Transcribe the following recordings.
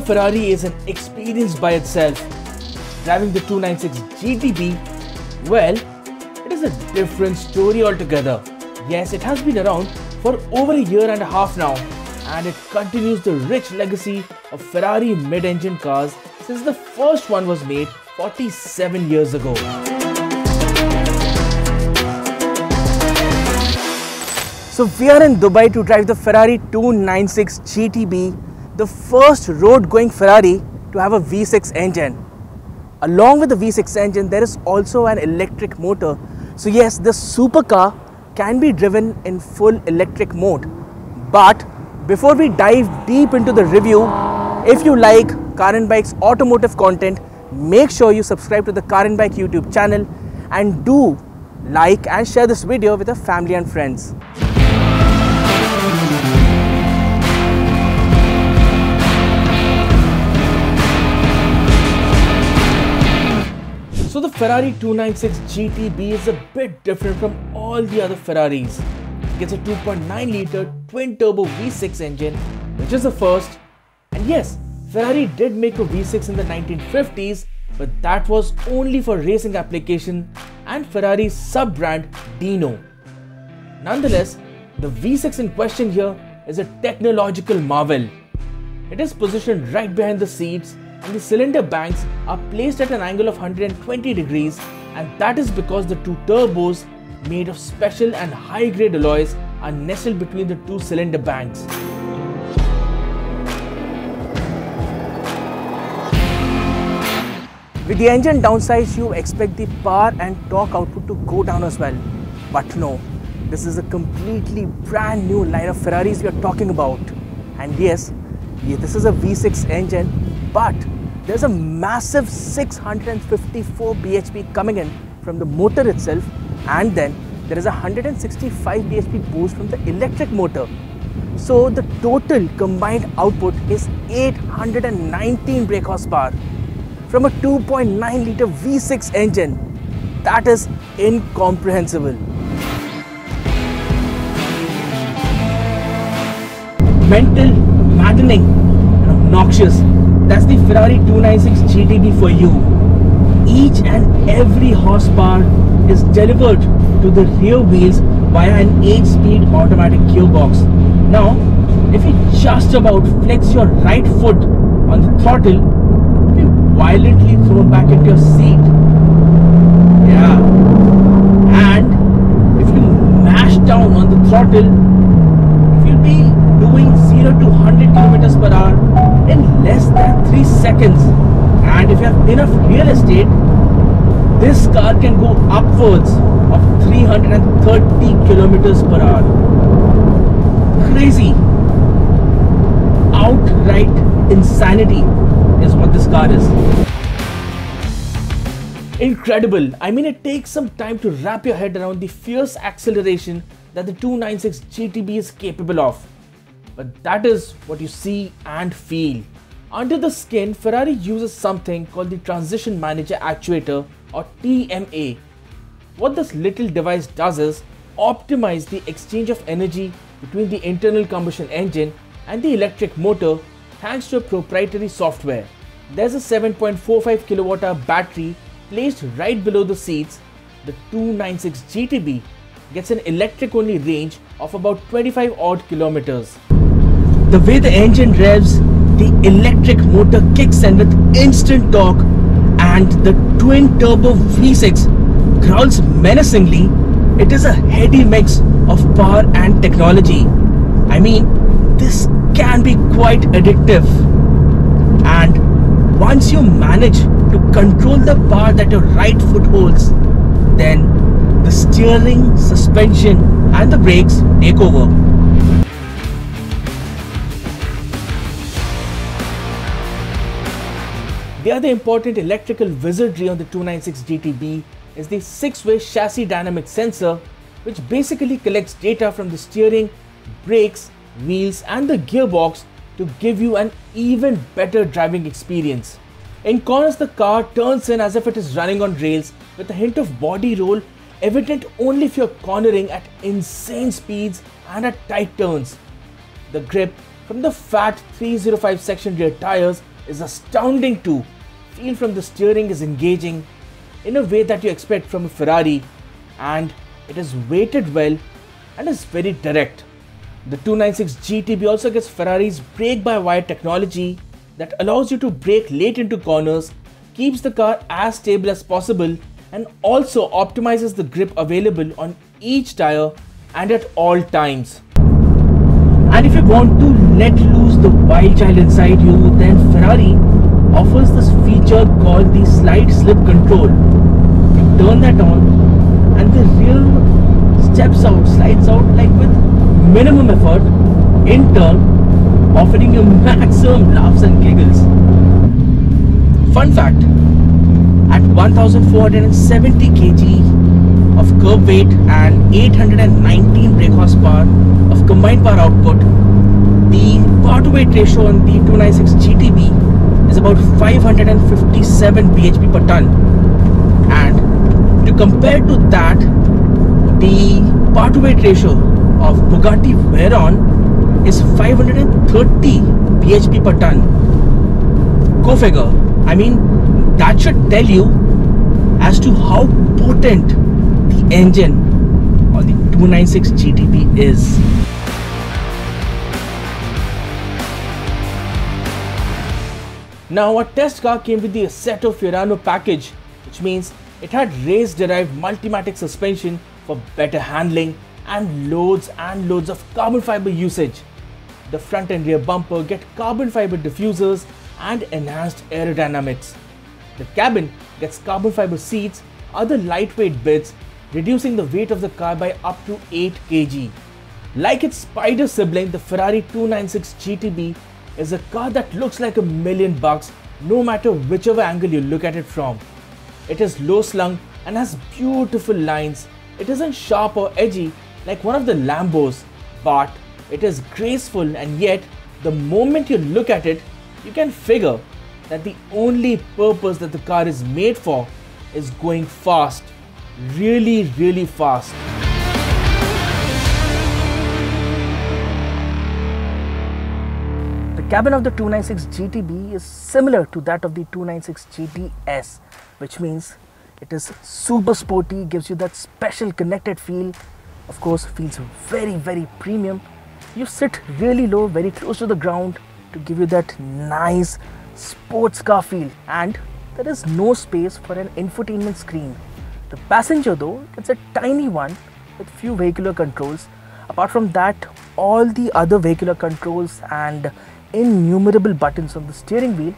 Ferrari is an experience by itself. Driving the 296 GTB, well, it is a different story altogether. Yes, it has been around for over a year and a half now, and it continues the rich legacy of Ferrari mid-engine cars since the first one was made 47 years ago. So we are in Dubai to drive the Ferrari 296 GTB, the first road-going Ferrari to have a V6 engine. Along with the V6 engine, there is also an electric motor. So yes, the supercar can be driven in full electric mode. But before we dive deep into the review, if you like Car and Bike's automotive content, make sure you subscribe to the Car and Bike YouTube channel and do like and share this video with your family and friends. So the Ferrari 296 GTB is a bit different from all the other Ferraris. It gets a 2.9 litre twin-turbo V6 engine, which is the first. And yes, Ferrari did make a V6 in the 1950s, but that was only for racing application and Ferrari's sub-brand Dino. Nonetheless, the V6 in question here is a technological marvel. It is positioned right behind the seats, and the cylinder banks are placed at an angle of 120 degrees, and that is because the two turbos made of special and high-grade alloys are nestled between the two cylinder banks. With the engine downsized, you expect the power and torque output to go down as well. But no, this is a completely brand new line of Ferraris we are talking about. And yes, this is a V6 engine, but there's a massive 654 bhp coming in from the motor itself, and then there is a 165 bhp boost from the electric motor. So the total combined output is 819 brake horsepower from a 2.9 litre V6 engine. That is incomprehensible. Mental, maddening and obnoxious. That's the Ferrari 296 GTB for you. Each and every horsepower is delivered to the rear wheels via an 8-speed automatic gearbox. Now, if you just about flex your right foot on the throttle, you'll be violently thrown back into your seat. Yeah. And if you mash down on the throttle, you'll be doing 0 to 100 kilometers per hour in less than 3 seconds. And if you have enough real estate, this car can go upwards of 330 kilometers per hour. Crazy. Outright insanity is what this car is. Incredible. I mean, it takes some time to wrap your head around the fierce acceleration that the 296 GTB is capable of. But that is what you see and feel. Under the skin, Ferrari uses something called the Transition Manager Actuator, or TMA. What this little device does is optimize the exchange of energy between the internal combustion engine and the electric motor thanks to a proprietary software. There's a 7.45 kWh battery placed right below the seats. The 296 GTB gets an electric only range of about 25 odd kilometers. The way the engine revs, the electric motor kicks in with instant torque, and the twin-turbo V6 growls menacingly. It is a heady mix of power and technology. I mean, this can be quite addictive. And once you manage to control the power that your right foot holds, then the steering, suspension and the brakes take over. The other important electrical wizardry on the 296 GTB is the 6-way chassis dynamic sensor, which basically collects data from the steering, brakes, wheels and the gearbox to give you an even better driving experience. In corners, the car turns in as if it is running on rails, with a hint of body roll evident only if you're cornering at insane speeds and at tight turns. The grip from the fat 305 section rear tires is astounding too. Feel from the steering is engaging in a way that you expect from a Ferrari, and it is weighted well and is very direct. The 296 GTB also gets Ferrari's brake-by-wire technology that allows you to brake late into corners, keeps the car as stable as possible, and also optimizes the grip available on each tire and at all times. And if you want to let loose the wild child inside you, then Ferrari offers this feature called the slide slip control. You turn that on and the rear slides out like with minimum effort, in turn offering you maximum laughs and giggles. Fun fact, at 1470 kg of curb weight and 819 brake horsepower of combined power output, the power to weight ratio on the 296 GTB is about 557 bhp per ton. And to compare to that, the power to weight ratio of Bugatti Veyron is 530 bhp per ton. Go figure. I mean, that should tell you as to how potent the engine on the 296 GTB is. Now, our test car came with the Assetto Irano Package, which means it had race-derived Multimatic suspension for better handling and loads of carbon fiber usage. The front and rear bumper get carbon fiber diffusers and enhanced aerodynamics. The cabin gets carbon fiber seats, other lightweight bits, reducing the weight of the car by up to 8 kg. Like its spider sibling, the Ferrari 296 GTB is a car that looks like $1 million no matter whichever angle you look at it from. It is low slung and has beautiful lines. It isn't sharp or edgy like one of the Lambos, but it is graceful, and yet the moment you look at it, you can figure that the only purpose that the car is made for is going fast, really fast. The cabin of the 296 GTB is similar to that of the 296 GTS, which means it is super sporty, gives you that special connected feel. Of course, feels very premium. You sit really low, very close to the ground to give you that nice sports car feel, and there is no space for an infotainment screen. The passenger though gets a tiny one with few vehicular controls. Apart from that, all the other vehicular controls and innumerable buttons on the steering wheel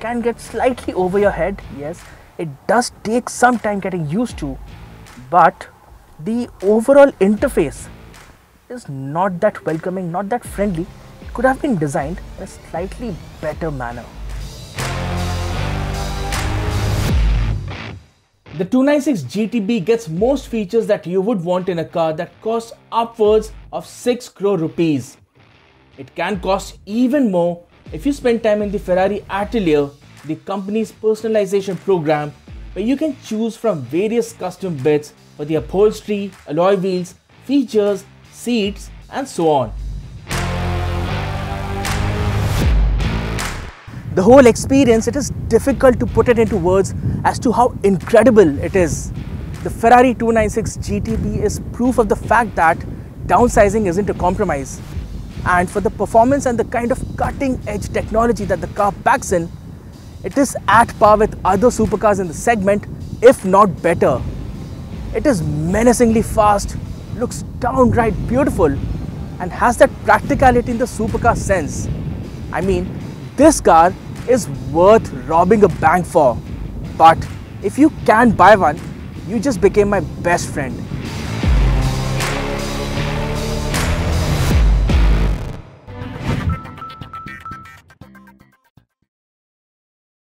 can get slightly over your head. Yes, it does take some time getting used to, but the overall interface is not that welcoming, not that friendly. It could have been designed in a slightly better manner. The 296 GTB gets most features that you would want in a car that costs upwards of 6 crore rupees. It can cost even more if you spend time in the Ferrari Atelier, the company's personalization program, where you can choose from various custom bits for the upholstery, alloy wheels, features, seats, and so on. The whole experience, it is difficult to put it into words as to how incredible it is. The Ferrari 296 GTB is proof of the fact that downsizing isn't a compromise. And for the performance and the kind of cutting edge technology that the car packs in, it is at par with other supercars in the segment, if not better. It is menacingly fast, looks downright beautiful, and has that practicality in the supercar sense. I mean, this car is worth robbing a bank for. But if you can buy one, you just became my best friend.